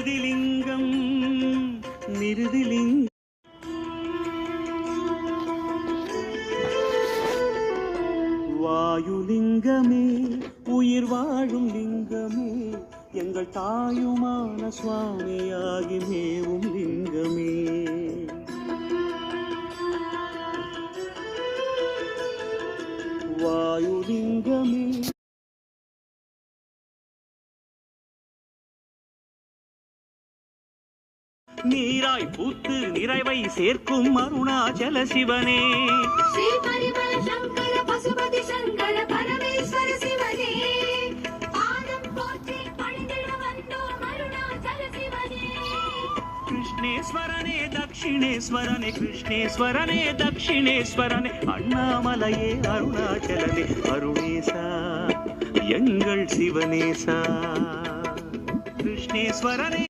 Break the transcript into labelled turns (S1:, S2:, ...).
S1: நிருதிலிங்கம் நிருதிலிங்கம் வாயுலிங்கமே உயிர் வாழும் லிங்கமே எங்கள் தாயுமான சுவாமியாகி மேவும் லிங்கமே வாயுலிங்கமே நீராய் பூத்து நிறைவை சேர்க்கும் அருணாச்சல சிவனே
S2: ஸ்ரீ பரிமள சங்கர பசுபதி சங்கர பரமேஸ்வர சிவனே பாதம் போற்றி பணிந்திட வந்தோம் அருணாச்சல சிவனே
S1: கிருஷ்ணேஸ்வரனே தட்சிணேஸ்வரனே கிருஷ்ணேஸ்வரனே தட்சிணேஸ்வரனே அண்ணாமலையே அருணாச்சலனே அருணேசா எங்கள் சிவனேசா கிருஷ்ணேஸ்வரனே